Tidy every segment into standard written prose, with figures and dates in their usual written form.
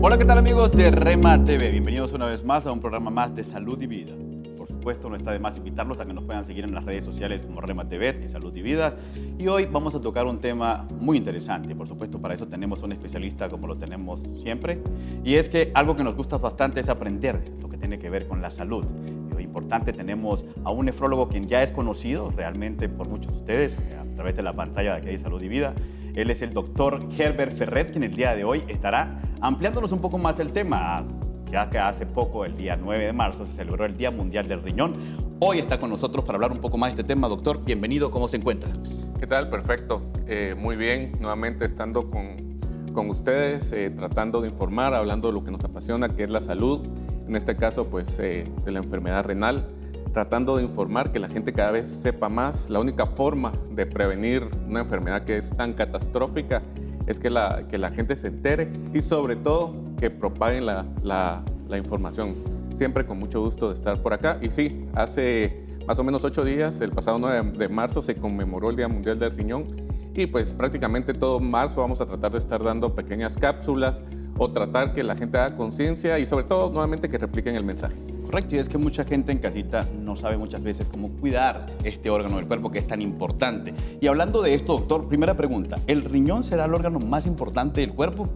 Hola, ¿qué tal amigos de Rema TV? Bienvenidos una vez más a un programa más de Salud y Vida. Por supuesto, no está de más invitarlos a que nos puedan seguir en las redes sociales como Rema TV y Salud y Vida. Y hoy vamos a tocar un tema muy interesante. Por supuesto, para eso tenemos un especialista como lo tenemos siempre. Y es que algo que nos gusta bastante es aprender lo que tiene que ver con la salud. Y hoy importante tenemos a un nefrólogo quien ya es conocido realmente por muchos de ustedes a través de la pantalla de aquí de Salud y Vida. Él es el doctor Herbert Ferret, quien el día de hoy estará ampliándonos un poco más el tema, ya que hace poco, el día 9 de marzo, se celebró el Día Mundial del Riñón. Hoy está con nosotros para hablar un poco más de este tema. Doctor, bienvenido, ¿cómo se encuentra? ¿Qué tal? Perfecto. Muy bien, nuevamente estando con ustedes, tratando de informar, hablando de lo que nos apasiona, que es la salud, en este caso, pues, de la enfermedad renal, tratando de informar que la gente cada vez sepa más. La única forma de prevenir una enfermedad que es tan catastrófica es que la gente se entere y sobre todo que propaguen la información. Siempre con mucho gusto de estar por acá. Y sí, hace más o menos 8 días, el pasado 9 de marzo, se conmemoró el Día Mundial del Riñón y pues prácticamente todo marzo vamos a tratar de estar dando pequeñas cápsulas o tratar que la gente haga conciencia y sobre todo nuevamente que repliquen el mensaje. Correcto, y es que mucha gente en casita no sabe muchas veces cómo cuidar este órgano del cuerpo que es tan importante. Y hablando de esto, doctor, primera pregunta, ¿el riñón será el órgano más importante del cuerpo?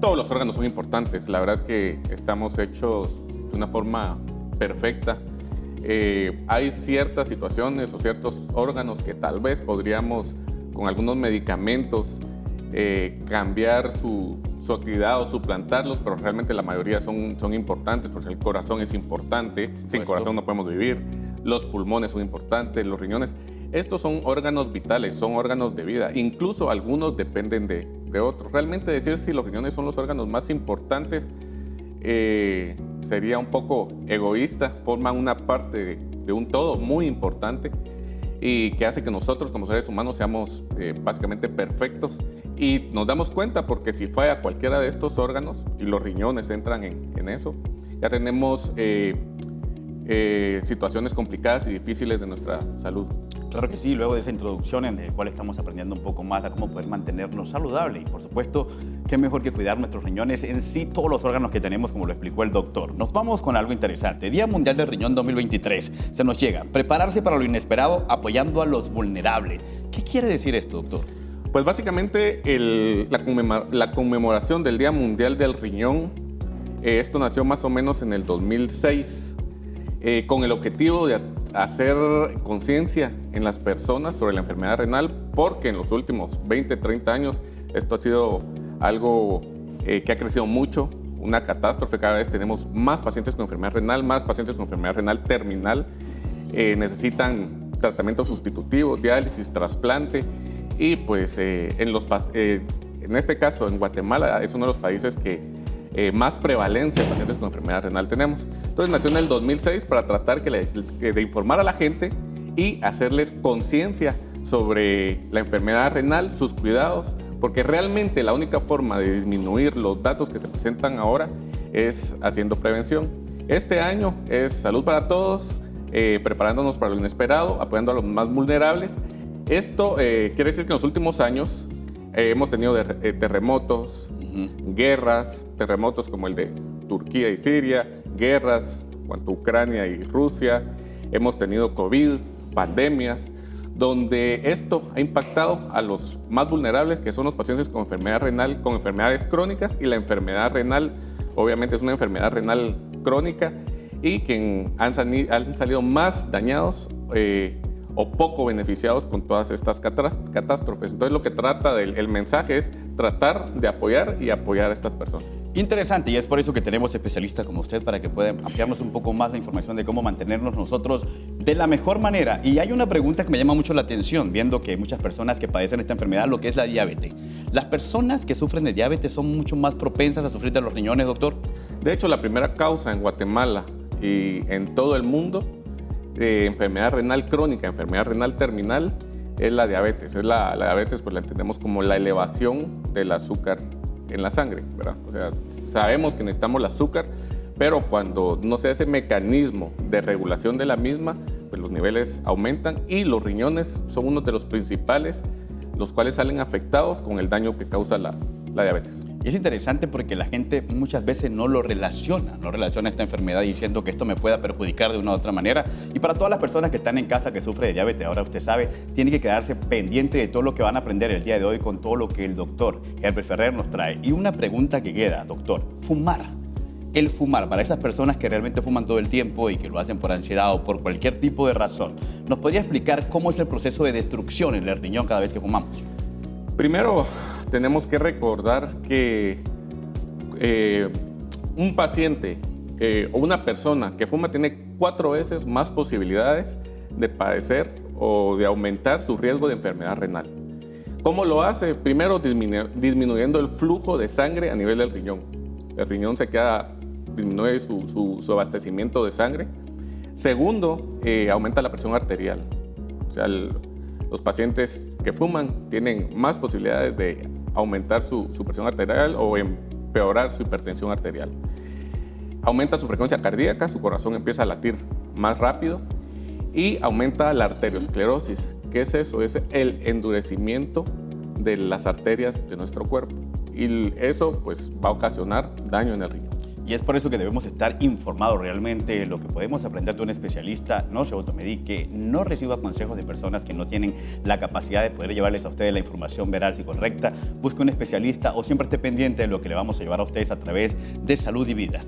Todos los órganos son importantes. La verdad es que estamos hechos de una forma perfecta. Hay ciertas situaciones o ciertos órganos que tal vez podríamos, con algunos medicamentos, cambiar su actividad o suplantarlos, pero realmente la mayoría son importantes, porque el corazón es importante, sin corazón no podemos vivir, los pulmones son importantes, los riñones. Estos son órganos vitales, son órganos de vida, incluso algunos dependen de otros. Realmente decir si los riñones son los órganos más importantes sería un poco egoísta, forman una parte de un todo muy importante y que hace que nosotros como seres humanos seamos básicamente perfectos y nos damos cuenta porque si falla cualquiera de estos órganos y los riñones entran en eso, ya tenemos situaciones complicadas y difíciles de nuestra salud. Claro que sí, luego de esa introducción en la cual estamos aprendiendo un poco más de cómo poder mantenernos saludables y por supuesto, qué mejor que cuidar nuestros riñones, en sí todos los órganos que tenemos, como lo explicó el doctor. Nos vamos con algo interesante. Día Mundial del Riñón 2023. Se nos llega. Prepararse para lo inesperado apoyando a los vulnerables. ¿Qué quiere decir esto, doctor? Pues básicamente la conmemoración del Día Mundial del Riñón, esto nació más o menos en el 2006 con el objetivo de hacer conciencia en las personas sobre la enfermedad renal, porque en los últimos 20, 30 años esto ha sido algo que ha crecido mucho, una catástrofe. Cada vez tenemos más pacientes con enfermedad renal, más pacientes con enfermedad renal terminal, necesitan tratamiento sustitutivo, diálisis, trasplante y pues en este caso en Guatemala es uno de los países que más prevalencia de pacientes con enfermedad renal tenemos. Entonces nació en el 2006 para tratar de informar a la gente y hacerles conciencia sobre la enfermedad renal, sus cuidados, porque realmente la única forma de disminuir los datos que se presentan ahora es haciendo prevención. Este año es salud para todos, preparándonos para lo inesperado, apoyando a los más vulnerables. Esto quiere decir que en los últimos años hemos tenido terremotos, guerras, terremotos como el de Turquía y Siria, guerras cuanto Ucrania y Rusia, hemos tenido COVID, pandemias, donde esto ha impactado a los más vulnerables, que son los pacientes con enfermedad renal, con enfermedades crónicas, y la enfermedad renal obviamente es una enfermedad renal crónica y que han salido más dañados o poco beneficiados con todas estas catástrofes. Entonces lo que trata el mensaje es tratar de apoyar a estas personas. Interesante, y es por eso que tenemos especialistas como usted para que puedan ampliarnos un poco más la información de cómo mantenernos nosotros de la mejor manera. Y hay una pregunta que me llama mucho la atención, viendo que muchas personas que padecen esta enfermedad, lo que es la diabetes. ¿Las personas que sufren de diabetes son mucho más propensas a sufrir de los riñones, doctor? De hecho, la primera causa en Guatemala y en todo el mundo de enfermedad renal crónica, enfermedad renal terminal, es la diabetes. La diabetes pues la entendemos como la elevación del azúcar en la sangre, ¿verdad? O sea, sabemos que necesitamos el azúcar, pero cuando no se hace mecanismo de regulación de la misma, pues los niveles aumentan y los riñones son uno de los principales, los cuales salen afectados con el daño que causa la la diabetes. Y es interesante porque la gente muchas veces no relaciona esta enfermedad diciendo que esto me pueda perjudicar de una u otra manera. Y para todas las personas que están en casa que sufren de diabetes, ahora usted sabe, tiene que quedarse pendiente de todo lo que van a aprender el día de hoy con todo lo que el doctor Herbert Ferrer nos trae. Y una pregunta que queda, doctor, fumar. El fumar, para esas personas que realmente fuman todo el tiempo y que lo hacen por ansiedad o por cualquier tipo de razón, ¿nos podría explicar cómo es el proceso de destrucción en el riñón cada vez que fumamos? Primero, tenemos que recordar que un paciente o una persona que fuma tiene 4 veces más posibilidades de padecer o de aumentar su riesgo de enfermedad renal. ¿Cómo lo hace? Primero, disminuyendo el flujo de sangre a nivel del riñón. El riñón disminuye su abastecimiento de sangre. Segundo, aumenta la presión arterial. O sea, los pacientes que fuman tienen más posibilidades de aumentar su presión arterial o empeorar su hipertensión arterial. Aumenta su frecuencia cardíaca, su corazón empieza a latir más rápido y aumenta la arteriosclerosis. ¿Qué es eso? Es el endurecimiento de las arterias de nuestro cuerpo y eso pues va a ocasionar daño en el riñón. Y es por eso que debemos estar informados realmente. Lo que podemos aprender de un especialista, no se automedique, no reciba consejos de personas que no tienen la capacidad de poder llevarles a ustedes la información veraz y correcta. Busque un especialista o siempre esté pendiente de lo que le vamos a llevar a ustedes a través de Salud y Vida.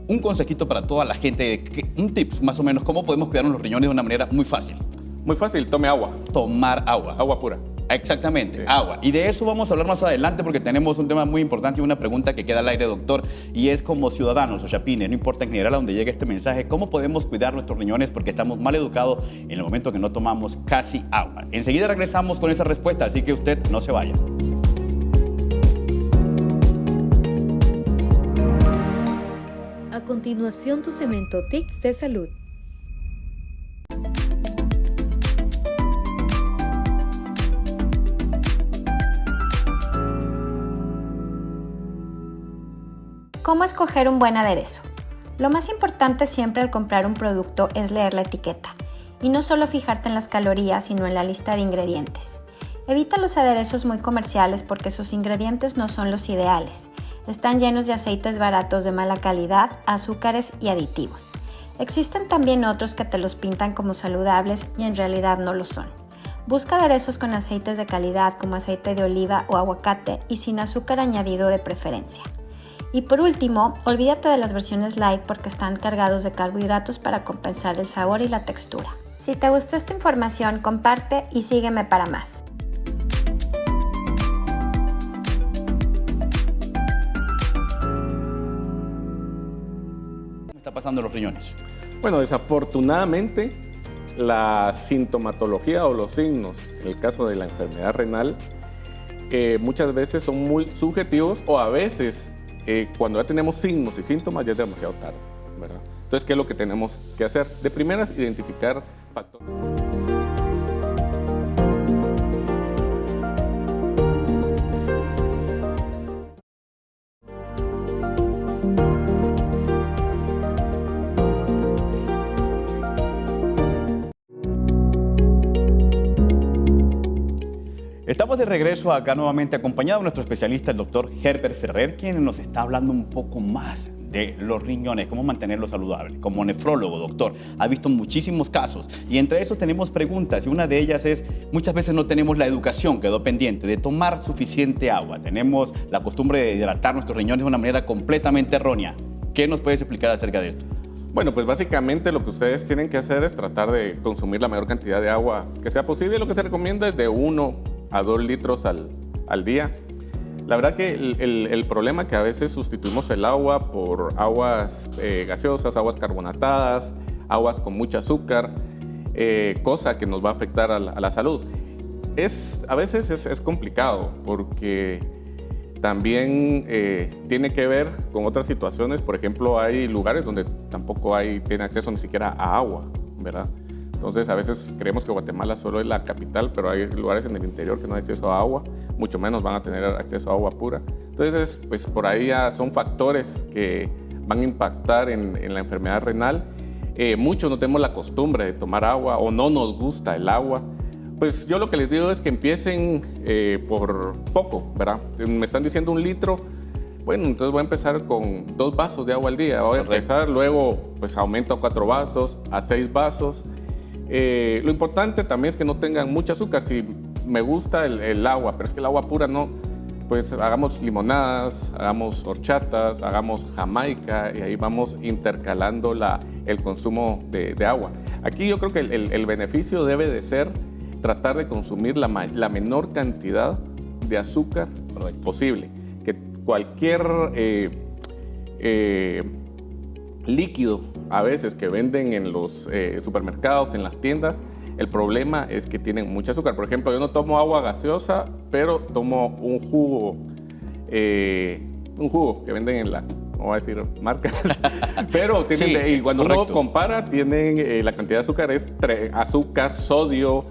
Un consejito para toda la gente, un tips más o menos, cómo podemos cuidarnos los riñones de una manera muy fácil. Muy fácil, tome agua. Tomar agua. Agua pura. Exactamente, Sí. Agua. Y de eso vamos a hablar más adelante porque tenemos un tema muy importante y una pregunta que queda al aire, doctor, y es como ciudadanos o chapines, no importa en general a donde llegue este mensaje, ¿cómo podemos cuidar nuestros riñones? Porque estamos mal educados en el momento que no tomamos casi agua. Enseguida regresamos con esa respuesta, así que usted no se vaya. A continuación, tu cemento Tics de salud. ¿Cómo escoger un buen aderezo? Lo más importante siempre al comprar un producto es leer la etiqueta y no solo fijarte en las calorías, sino en la lista de ingredientes. Evita los aderezos muy comerciales porque sus ingredientes no son los ideales. Están llenos de aceites baratos de mala calidad, azúcares y aditivos. Existen también otros que te los pintan como saludables y en realidad no lo son. Busca aderezos con aceites de calidad como aceite de oliva o aguacate y sin azúcar añadido de preferencia. Y por último, olvídate de las versiones light porque están cargados de carbohidratos para compensar el sabor y la textura. Si te gustó esta información, comparte y sígueme para más. ¿Cómo está pasando los riñones? Bueno, desafortunadamente, la sintomatología o los signos, en el caso de la enfermedad renal, muchas veces son muy subjetivos o a veces cuando ya tenemos signos y síntomas ya es demasiado tarde, ¿verdad? Entonces, ¿qué es lo que tenemos que hacer? De primeras, identificar factores. Estamos de regreso acá nuevamente acompañado de nuestro especialista, el doctor Herbert Ferrer, quien nos está hablando un poco más de los riñones, cómo mantenerlos saludables. Como nefrólogo, doctor, ha visto muchísimos casos y entre esos tenemos preguntas y una de ellas es, muchas veces no tenemos la educación, quedó pendiente, de tomar suficiente agua. Tenemos la costumbre de hidratar nuestros riñones de una manera completamente errónea. ¿Qué nos puedes explicar acerca de esto? Bueno, pues básicamente lo que ustedes tienen que hacer es tratar de consumir la mayor cantidad de agua que sea posible. Lo que se recomienda es de 1 a 2 litros al día. La verdad que el problema es que a veces sustituimos el agua por aguas gaseosas, aguas carbonatadas, aguas con mucho azúcar, cosa que nos va a afectar a la salud. A veces es complicado porque también tiene que ver con otras situaciones. Por ejemplo, hay lugares donde tampoco tiene acceso ni siquiera a agua, ¿verdad? Entonces, a veces creemos que Guatemala solo es la capital, pero hay lugares en el interior que no hay acceso a agua, mucho menos van a tener acceso a agua pura. Entonces, pues por ahí ya son factores que van a impactar en la enfermedad renal. Muchos no tenemos la costumbre de tomar agua o no nos gusta el agua Pues yo lo que les digo es que empiecen por poco, ¿verdad? Me están diciendo 1 litro, bueno, entonces voy a empezar con 2 vasos de agua al día. Voy a empezar, luego pues aumento a 4 vasos, a 6 vasos. Lo importante también es que no tengan mucho azúcar. Si me gusta el agua, pero es que el agua pura no, pues hagamos limonadas, hagamos horchatas, hagamos jamaica y ahí vamos intercalando el consumo de agua. Aquí yo creo que el beneficio debe de ser tratar de consumir la menor cantidad de azúcar posible. Que cualquier líquido a veces que venden en los supermercados, en las tiendas, el problema es que tienen mucho azúcar. Por ejemplo, yo no tomo agua gaseosa, pero tomo un jugo que venden en no voy a decir marcas, pero tienen, Sí, y cuando correcto. uno compara, tienen la cantidad de azúcar, es azúcar, sodio,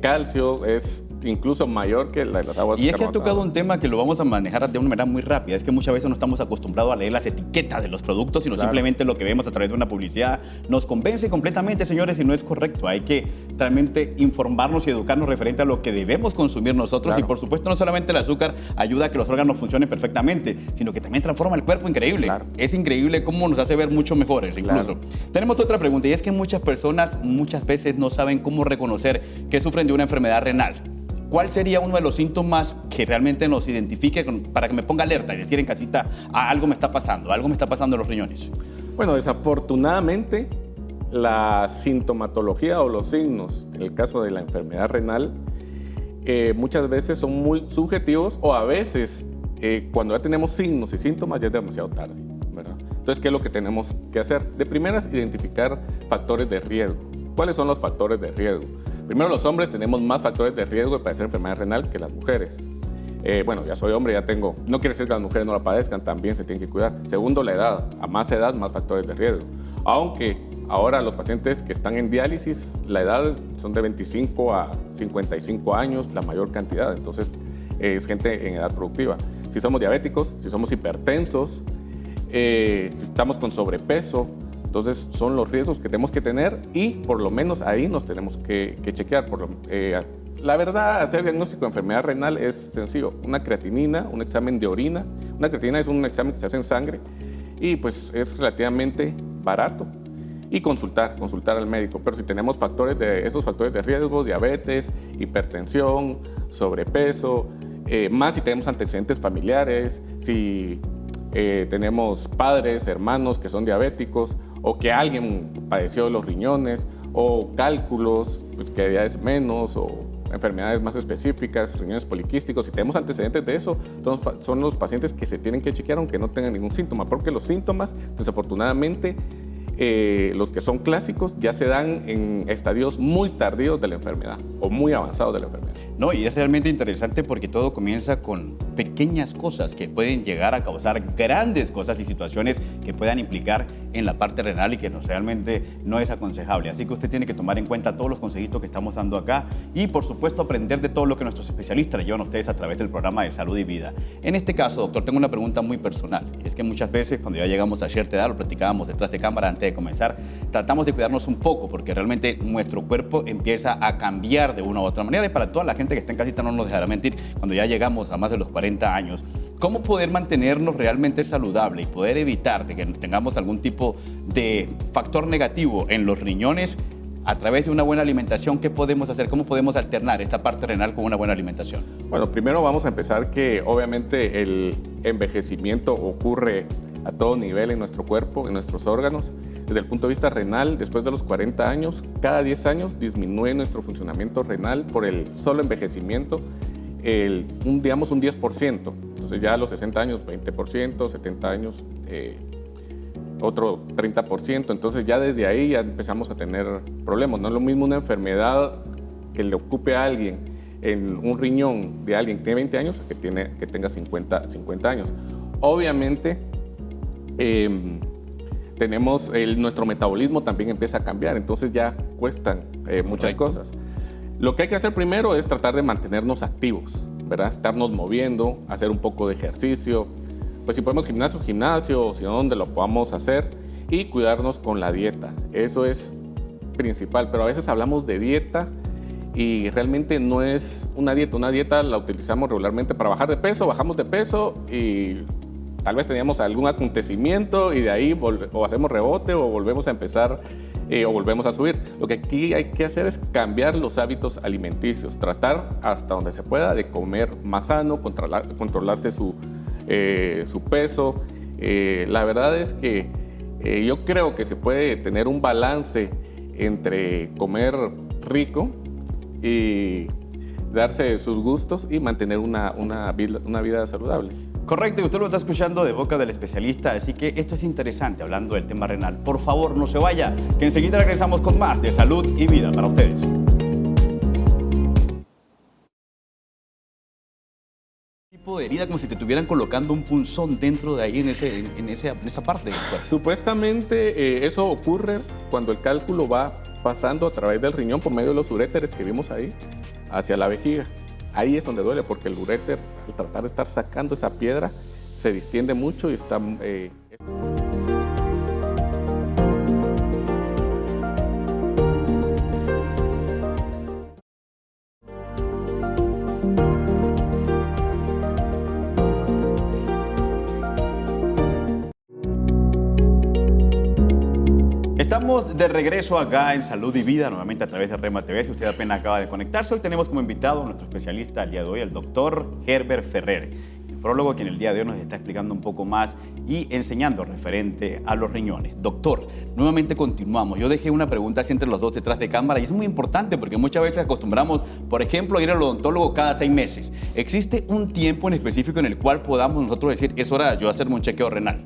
calcio, es incluso mayor que las aguas Y es que has carbonatadas. tocado un tema que lo vamos a manejar de una manera muy rápida. Es que muchas veces no estamos acostumbrados a leer las etiquetas de los productos, sino Claro. simplemente lo que vemos a través de una publicidad. Nos convence completamente, señores, y no es correcto. Hay que realmente informarnos y educarnos referente a lo que debemos consumir nosotros. Claro. Y por supuesto, no solamente el azúcar ayuda a que los órganos funcionen perfectamente, sino que también transforma el cuerpo increíble. Claro. Es increíble cómo nos hace ver mucho mejores incluso. Claro. Tenemos otra pregunta, y es que muchas personas muchas veces no saben cómo reconocer que sufren de una enfermedad renal. ¿Cuál sería uno de los síntomas que realmente nos identifique para que me ponga alerta y decir en casita, algo me está pasando en los riñones? Bueno, desafortunadamente, la sintomatología o los signos, en el caso de la enfermedad renal, muchas veces son muy subjetivos o a veces, cuando ya tenemos signos y síntomas, ya es demasiado tarde, ¿verdad? Entonces, ¿qué es lo que tenemos que hacer? De primeras, identificar factores de riesgo. ¿Cuáles son los factores de riesgo? Primero, los hombres tenemos más factores de riesgo de padecer enfermedad renal que las mujeres. Bueno, ya soy hombre, ya tengo. No quiere decir que las mujeres no la padezcan, también se tienen que cuidar. Segundo, la edad. A más edad, más factores de riesgo. Aunque ahora los pacientes que están en diálisis, la edad son de 25 a 55 años, la mayor cantidad. Entonces, es gente en edad productiva. Si somos diabéticos, si somos hipertensos, si estamos con sobrepeso, entonces son los riesgos que tenemos que tener y por lo menos ahí nos tenemos que chequear. La verdad, hacer diagnóstico de enfermedad renal es sencillo. Una creatinina, un examen de orina. Una creatinina es un examen que se hace en sangre y pues es relativamente barato. Y consultar al médico. Pero si tenemos esos factores de riesgo, diabetes, hipertensión, sobrepeso, más si tenemos antecedentes familiares, si tenemos padres, hermanos que son diabéticos o que alguien padeció de los riñones o cálculos, pues que ya es menos, o enfermedades más específicas, riñones poliquísticos. Si tenemos antecedentes de eso, son los pacientes que se tienen que chequear aunque no tengan ningún síntoma, porque los síntomas, desafortunadamente, los que son clásicos ya se dan en estadios muy tardíos de la enfermedad o muy avanzados de la enfermedad. No, y es realmente interesante porque todo comienza con pequeñas cosas que pueden llegar a causar grandes cosas y situaciones que puedan implicar en la parte renal y que realmente no es aconsejable. Así que usted tiene que tomar en cuenta todos los consejitos que estamos dando acá y, por supuesto, aprender de todo lo que nuestros especialistas le llevan a ustedes a través del programa de Salud y Vida. En este caso, doctor, tengo una pregunta muy personal. Es que muchas veces cuando ya llegamos a cierta edad, lo platicábamos detrás de cámara antes de comenzar, tratamos de cuidarnos un poco porque realmente nuestro cuerpo empieza a cambiar de una u otra manera. Y para toda la gente que está en casita no nos dejará mentir, cuando ya llegamos a más de los 40 años, ¿cómo poder mantenernos realmente saludable y poder evitar de que tengamos algún tipo de factor negativo en los riñones a través de una buena alimentación? ¿Qué podemos hacer? ¿Cómo podemos alternar esta parte renal con una buena alimentación? Bueno, primero vamos a empezar que obviamente el envejecimiento ocurre a todo nivel en nuestro cuerpo, en nuestros órganos. Desde el punto de vista renal, después de los 40 años, cada 10 años disminuye nuestro funcionamiento renal por el solo envejecimiento, digamos un 10%. Entonces ya a los 60 años, 20%, 70 años, otro 30%. Entonces ya desde ahí ya empezamos a tener problemas. No es lo mismo una enfermedad que le ocupe a alguien en un riñón de alguien que tiene 20 años que tenga 50 años. Obviamente, nuestro metabolismo también empieza a cambiar, entonces ya cuestan muchas cosas. Lo que hay que hacer primero es tratar de mantenernos activos, ¿verdad? Estarnos moviendo, hacer un poco de ejercicio, pues si podemos gimnasio, o si no, donde lo podamos hacer, y cuidarnos con la dieta. Eso es principal, pero a veces hablamos de dieta y realmente no es una dieta. Una dieta la utilizamos regularmente para bajar de peso, bajamos de peso y tal vez teníamos algún acontecimiento y de ahí o hacemos rebote o volvemos a empezar o volvemos a subir. Lo que aquí hay que hacer es cambiar los hábitos alimenticios, tratar hasta donde se pueda de comer más sano, controlarse su peso. La verdad es que yo creo que se puede tener un balance entre comer rico y darse sus gustos y mantener una vida saludable. Correcto, y usted lo está escuchando de boca del especialista, así que esto es interesante, hablando del tema renal. Por favor, no se vaya, que enseguida regresamos con más de salud y vida para ustedes. Tipo de herida, como si te estuvieran colocando un punzón dentro de ahí en esa parte del cuerpo. Supuestamente eso ocurre cuando el cálculo va pasando a través del riñón por medio de los uréteres que vimos ahí hacia la vejiga. Ahí es donde duele porque el uréter, al tratar de estar sacando esa piedra, se distiende mucho y está... Estamos de regreso acá en Salud y Vida, nuevamente a través de Rema TV. Si usted apenas acaba de conectarse, hoy tenemos como invitado a nuestro especialista al día de hoy, el doctor Herbert Ferrer, nefrólogo, quien el día de hoy nos está explicando un poco más y enseñando referente a los riñones. Doctor, nuevamente continuamos. Yo dejé una pregunta así entre los dos detrás de cámara y es muy importante porque muchas veces acostumbramos, por ejemplo, a ir al odontólogo cada 6 meses. ¿Existe un tiempo en específico en el cual podamos nosotros decir, es hora de yo hacerme un chequeo renal?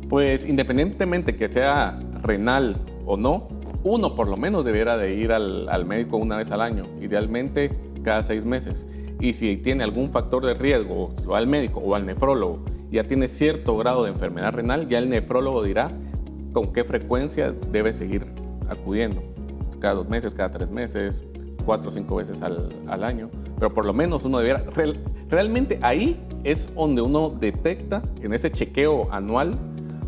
Pues independientemente que sea renal o no, uno por lo menos debiera de ir al médico una vez al año, idealmente cada 6 meses. Y si tiene algún factor de riesgo, si va al médico o al nefrólogo, ya tiene cierto grado de enfermedad renal, ya el nefrólogo dirá con qué frecuencia debe seguir acudiendo. Cada 2 meses, cada 3 meses, 4 o 5 veces al año. Pero por lo menos uno debiera... Realmente ahí es donde uno detecta, en ese chequeo anual,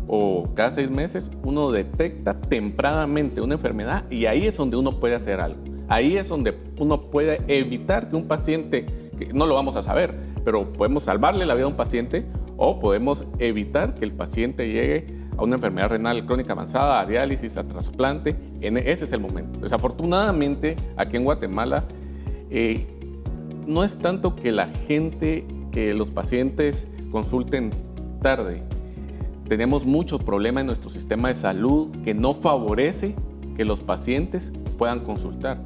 o cada 6 meses, uno detecta tempranamente una enfermedad y ahí es donde uno puede hacer algo. Ahí es donde uno puede evitar que un paciente, que no lo vamos a saber, pero podemos salvarle la vida a un paciente o podemos evitar que el paciente llegue a una enfermedad renal crónica avanzada, a diálisis, a trasplante. Ese es el momento. Desafortunadamente, aquí en Guatemala, no es tanto que que los pacientes consulten tarde. Tenemos muchos problemas en nuestro sistema de salud que no favorece que los pacientes puedan consultar.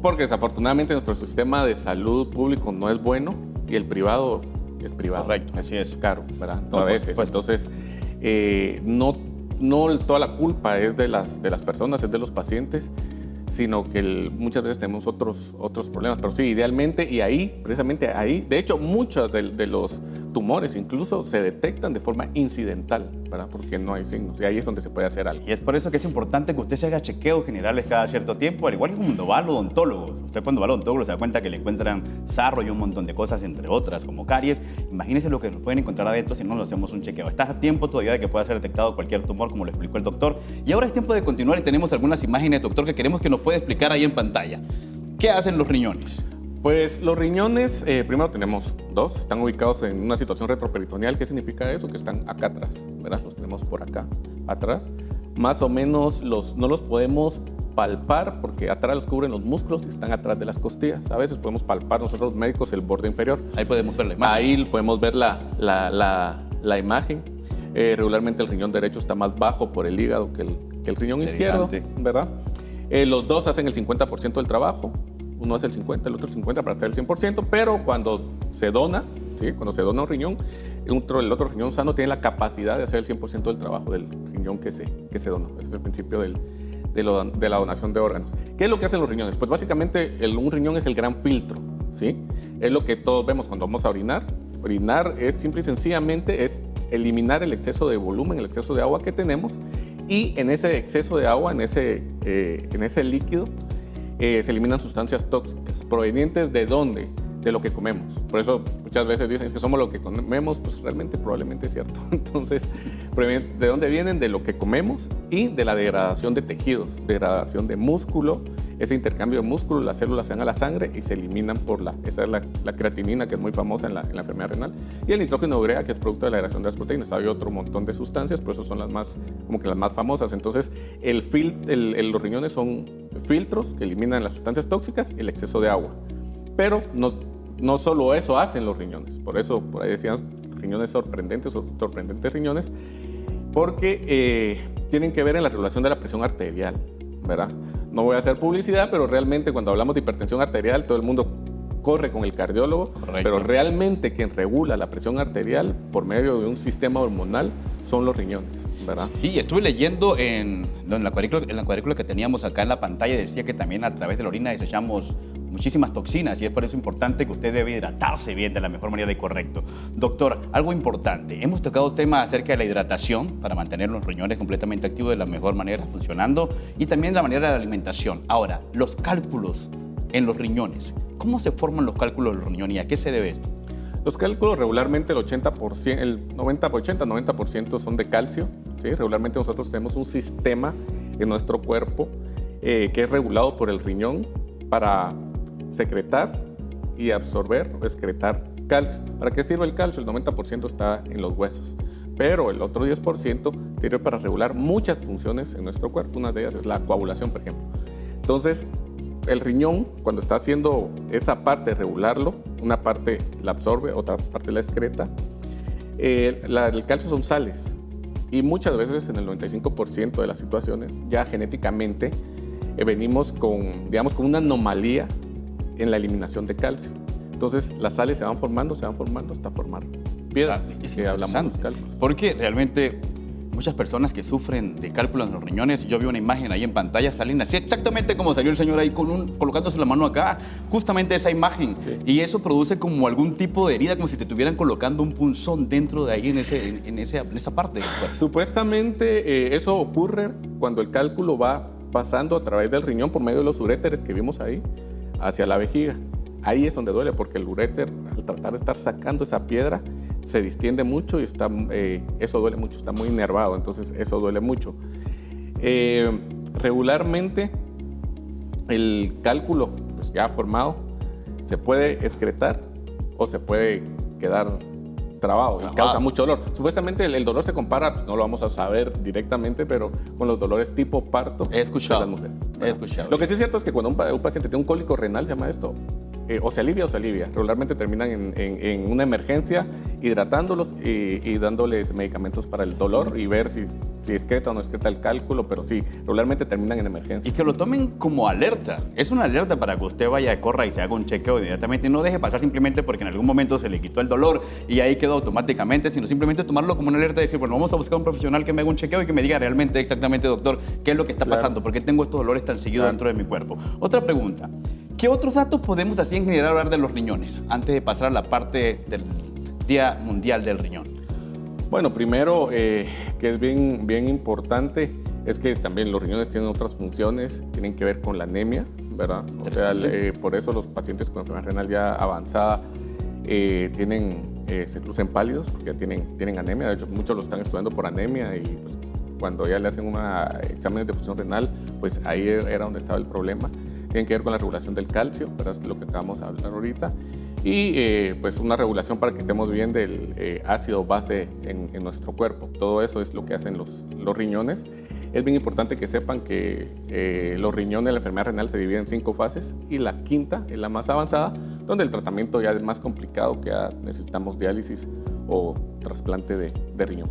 Porque desafortunadamente nuestro sistema de salud público no es bueno y el privado es privado. Correcto, así es. Caro, ¿verdad? A veces. Entonces, no toda la culpa es de las personas, es de los pacientes, sino que muchas veces tenemos otros problemas. Pero sí, idealmente, y ahí, precisamente ahí, de hecho, muchos de los tumores incluso se detectan de forma incidental, ¿verdad? Porque no hay signos, y ahí es donde se puede hacer algo. Y es por eso que es importante que usted se haga chequeos generales cada cierto tiempo, al igual que cuando va al odontólogo. Usted cuando va al odontólogo se da cuenta que le encuentran sarro y un montón de cosas, entre otras, como caries. Imagínese lo que nos pueden encontrar adentro si no nos hacemos un chequeo. Está a tiempo todavía de que pueda ser detectado cualquier tumor, como lo explicó el doctor. Y ahora es tiempo de continuar y tenemos algunas imágenes, doctor, que queremos que nos pueda explicar ahí en pantalla. ¿Qué hacen los riñones? Pues los riñones, primero tenemos 2, están ubicados en una situación retroperitoneal. ¿Qué significa eso? Que están acá atrás, ¿verdad? Los tenemos por acá, atrás. Más o menos no los podemos palpar porque atrás los cubren los músculos y están atrás de las costillas. A veces podemos palpar nosotros los médicos el borde inferior. Ahí podemos ver la imagen. Ahí podemos ver la imagen. Regularmente el riñón derecho está más bajo por el hígado que el riñón izquierdo, ¿verdad? Los dos hacen el 50% del trabajo. Uno hace el 50%, el otro el 50% para hacer el 100%, pero cuando se dona, ¿sí? Cuando se dona un riñón, el otro riñón sano tiene la capacidad de hacer el 100% del trabajo del riñón que se donó. Ese es el principio de la donación de órganos. ¿Qué es lo que hacen los riñones? Pues básicamente un riñón es el gran filtro, ¿sí? Es lo que todos vemos cuando vamos a orinar. Orinar es simple y sencillamente eliminar el exceso de volumen, el exceso de agua que tenemos, y en ese exceso de agua, en ese líquido, se eliminan sustancias tóxicas. ¿Provenientes de dónde? de lo que comemos. Por eso muchas veces dicen que somos lo que comemos, pues realmente probablemente es cierto. Entonces, ¿de dónde vienen? De lo que comemos y de la degradación de tejidos, degradación de músculo, ese intercambio de músculo, las células se van a la sangre y se eliminan esa es la creatinina, que es muy famosa en la enfermedad renal, y el nitrógeno urea, que es producto de la degradación de las proteínas. Hay otro montón de sustancias, pero esas son las más famosas. Entonces, los riñones son filtros que eliminan las sustancias tóxicas y el exceso de agua. Pero no solo eso hacen los riñones, por eso por ahí decían riñones sorprendentes o sorprendentes riñones, porque tienen que ver en la regulación de la presión arterial, ¿verdad? No voy a hacer publicidad, pero realmente cuando hablamos de hipertensión arterial, todo el mundo corre con el cardiólogo. Correcto. Pero realmente quien regula la presión arterial por medio de un sistema hormonal son los riñones, ¿verdad? Sí, estuve leyendo en la cuadrícula que teníamos acá en la pantalla, decía que también a través de la orina desechamos muchísimas toxinas y es por eso importante que usted debe hidratarse bien de la mejor manera y correcto. Doctor, algo importante, hemos tocado temas acerca de la hidratación para mantener los riñones completamente activos de la mejor manera, funcionando, y también la manera de la alimentación. Ahora, los cálculos en los riñones. ¿Cómo se forman los cálculos de los riñones y a qué se debe esto? Los cálculos regularmente el 80-90% son de calcio, ¿sí? Regularmente nosotros tenemos un sistema en nuestro cuerpo que es regulado por el riñón para secretar y absorber o excretar calcio. ¿Para qué sirve el calcio? El 90% está en los huesos, pero el otro 10% sirve para regular muchas funciones en nuestro cuerpo. Una de ellas es la coagulación, por ejemplo. Entonces, el riñón, cuando está haciendo esa parte de regularlo, una parte la absorbe, otra parte la excreta. El calcio son sales y muchas veces, en el 95% de las situaciones, ya genéticamente venimos con una anomalía en la eliminación de calcio. Entonces, las sales se van formando hasta formar piedras. Es que hablamos de los cálculos. Porque realmente muchas personas que sufren de cálculos en los riñones, yo vi una imagen ahí en pantalla, salen así exactamente como salió el señor ahí colocándose la mano acá, justamente esa imagen. Sí. Y eso produce como algún tipo de herida, como si te estuvieran colocando un punzón dentro de ahí en esa parte. Supuestamente eso ocurre cuando el cálculo va pasando a través del riñón por medio de los uréteres que vimos ahí hacia la vejiga. Ahí es donde duele, porque el uréter, al tratar de estar sacando esa piedra, se distiende mucho y eso duele mucho, está muy inervado, entonces eso duele mucho. Regularmente, el cálculo pues, ya formado se puede excretar o se puede quedar trabado y causa mucho dolor. Supuestamente el dolor se compara, pues no lo vamos a saber directamente, pero con los dolores tipo parto de las mujeres. He escuchado. Lo que sí es cierto es que cuando un paciente tiene un cólico renal, se llama esto, o se alivia. Regularmente terminan en una emergencia hidratándolos y dándoles medicamentos para el dolor y ver si excreta o no excreta el cálculo, pero sí, regularmente terminan en emergencia. Y que lo tomen como alerta. Es una alerta para que usted vaya, corra y se haga un chequeo inmediatamente. Y no deje pasar simplemente porque en algún momento se le quitó el dolor y ahí quedó automáticamente, sino simplemente tomarlo como una alerta y decir, bueno, vamos a buscar un profesional que me haga un chequeo y que me diga realmente exactamente, doctor, qué es lo que está pasando, por qué tengo estos dolores tan seguidos dentro de mi cuerpo. Otra pregunta. ¿Qué otros datos podemos así en general hablar de los riñones antes de pasar a la parte del Día Mundial del Riñón? Bueno, primero, que es bien importante, es que también los riñones tienen otras funciones, tienen que ver con la anemia, ¿verdad? O sea, por eso los pacientes con enfermedad renal ya avanzada se lucen pálidos porque ya tienen anemia. De hecho, muchos lo están estudiando por anemia y pues, cuando ya le hacen exámenes de función renal, pues ahí era donde estaba el problema. Tienen que ver con la regulación del calcio, ¿verdad? Es lo que acabamos de hablar ahorita. Y pues una regulación para que estemos bien del ácido base en nuestro cuerpo. Todo eso es lo que hacen los riñones. Es bien importante que sepan que los riñones de la enfermedad renal se dividen en 5 fases y la quinta es la más avanzada, donde el tratamiento ya es más complicado, que ya necesitamos diálisis o trasplante de riñón.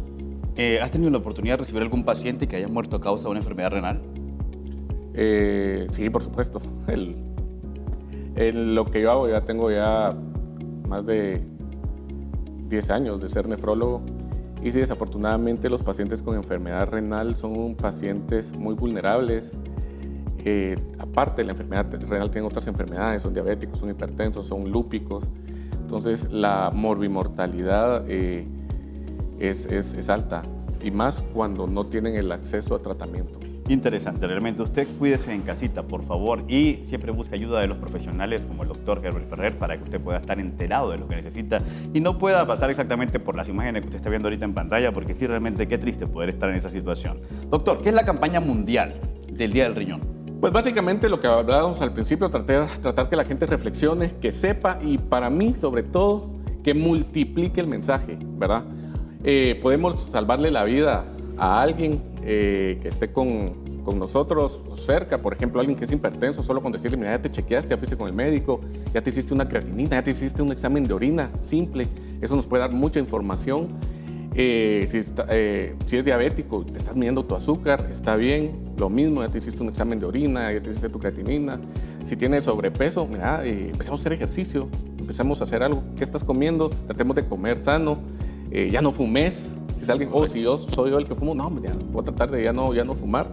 ¿Has tenido la oportunidad de recibir algún paciente que haya muerto a causa de una enfermedad renal? Sí, por supuesto. Lo que yo hago, ya tengo ya más de 10 años de ser nefrólogo y sí, desafortunadamente los pacientes con enfermedad renal son pacientes muy vulnerables. Aparte de la enfermedad renal tienen otras enfermedades, son diabéticos, son hipertensos, son lúpicos. Entonces la morbimortalidad es alta y más cuando no tienen el acceso a tratamiento. Interesante, realmente usted cuídese en casita, por favor, y siempre busque ayuda de los profesionales como el doctor Herbert Ferrer para que usted pueda estar enterado de lo que necesita y no pueda pasar exactamente por las imágenes que usted está viendo ahorita en pantalla, porque sí, realmente qué triste poder estar en esa situación. Doctor, ¿qué es la campaña mundial del Día del Riñón? Pues básicamente lo que hablábamos al principio, tratar que la gente reflexione, que sepa y para mí sobre todo que multiplique el mensaje, ¿verdad? Podemos salvarle la vida a alguien que esté con nosotros cerca, por ejemplo, alguien que es hipertenso, solo con decirle, mira, ya te chequeaste, ya fuiste con el médico, ya te hiciste una creatinina, ya te hiciste un examen de orina simple, eso nos puede dar mucha información. Si es diabético, te estás midiendo tu azúcar, está bien, lo mismo, ya te hiciste un examen de orina, ya te hiciste tu creatinina. Si tienes sobrepeso, mira, empecemos a hacer ejercicio, empecemos a hacer algo. ¿Qué estás comiendo? Tratemos de comer sano, ya no fumes. Si es alguien, si yo soy yo el que fumo, no, ya voy a tratar de ya no fumar.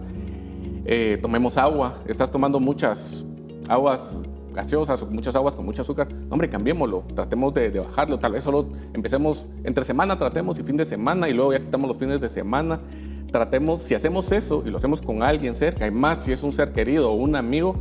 Tomemos agua, estás tomando muchas aguas gaseosas o muchas aguas con mucho azúcar, no, hombre, cambiémoslo, tratemos de bajarlo, tal vez solo empecemos entre semana, tratemos y fin de semana y luego ya quitamos los fines de semana, tratemos, si hacemos eso y lo hacemos con alguien cerca, y más si es un ser querido o un amigo,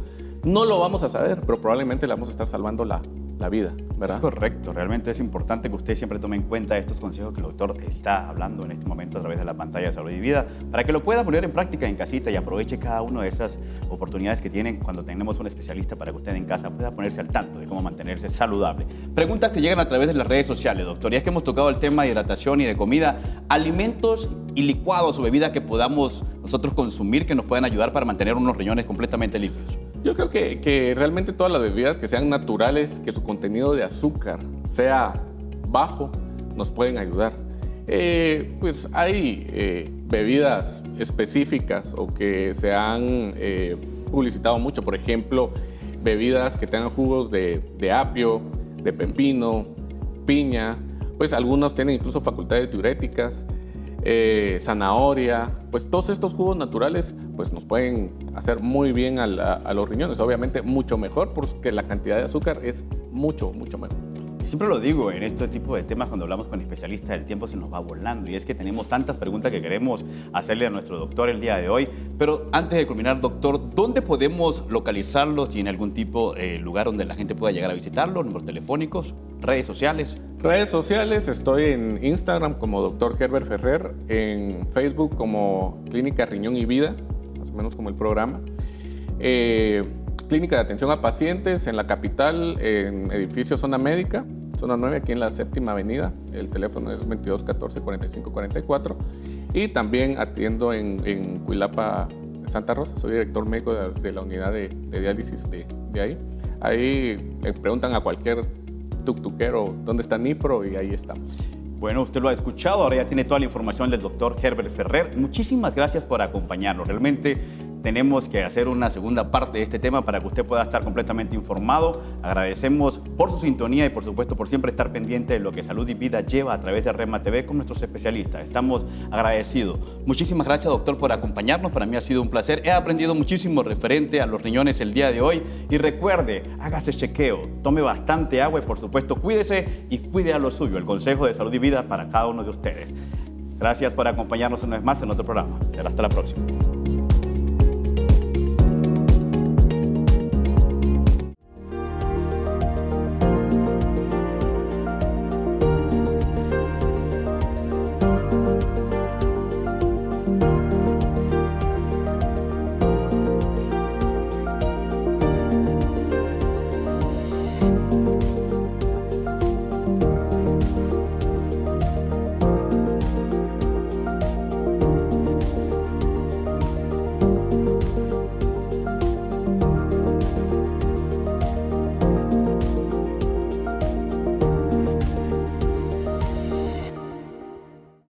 no lo vamos a saber, pero probablemente le vamos a estar salvando la vida, ¿verdad? Es correcto, realmente es importante que usted siempre tome en cuenta estos consejos que el doctor está hablando en este momento a través de la pantalla de Salud y Vida, para que lo pueda poner en práctica en casita y aproveche cada una de esas oportunidades que tienen cuando tenemos un especialista para que usted en casa pueda ponerse al tanto de cómo mantenerse saludable. Preguntas que llegan a través de las redes sociales, doctor, ya que hemos tocado el tema de hidratación y de comida, alimentos y licuados o bebidas que podamos nosotros consumir que nos puedan ayudar para mantener unos riñones completamente limpios. Yo creo que realmente todas las bebidas que sean naturales, que su contenido de azúcar sea bajo, nos pueden ayudar. Pues hay bebidas específicas o que se han publicitado mucho, por ejemplo, bebidas que tengan jugos de apio, de pepino, piña, pues algunos tienen incluso facultades diuréticas, zanahoria, pues todos estos jugos naturales pues nos pueden hacer muy bien a los riñones, obviamente mucho mejor porque la cantidad de azúcar es mucho mejor. Siempre lo digo en este tipo de temas cuando hablamos con especialistas, el tiempo se nos va volando y es que tenemos tantas preguntas que queremos hacerle a nuestro doctor el día de hoy. Pero antes de culminar, doctor, ¿dónde podemos localizarlos? ¿Tiene algún tipo de lugar donde la gente pueda llegar a visitarlos? ¿Números telefónicos? ¿Redes sociales? Redes sociales, estoy en Instagram como Dr. Herbert Ferrer, en Facebook como Clínica Riñón y Vida, más o menos como el programa. Clínica de atención a pacientes en la capital, en edificio Zona Médica, Zona 9, aquí en la 7ª Avenida. El teléfono es 2214-4544. Y también atiendo en Cuilapa, Santa Rosa. Soy director médico de la unidad de diálisis de ahí. Ahí le preguntan a cualquier tuctuquero dónde está Nipro y ahí estamos. Bueno, usted lo ha escuchado, ahora ya tiene toda la información del doctor Herbert Ferrer. Muchísimas gracias por acompañarnos. Realmente tenemos que hacer una segunda parte de este tema para que usted pueda estar completamente informado. Agradecemos por su sintonía y por supuesto por siempre estar pendiente de lo que Salud y Vida lleva a través de Rema TV con nuestros especialistas. Estamos agradecidos. Muchísimas gracias, doctor, por acompañarnos. Para mí ha sido un placer. He aprendido muchísimo referente a los riñones el día de hoy. Y recuerde, hágase chequeo, tome bastante agua y por supuesto cuídese y cuide a lo suyo. El consejo de Salud y Vida para cada uno de ustedes. Gracias por acompañarnos una vez más en otro programa. Hasta la próxima.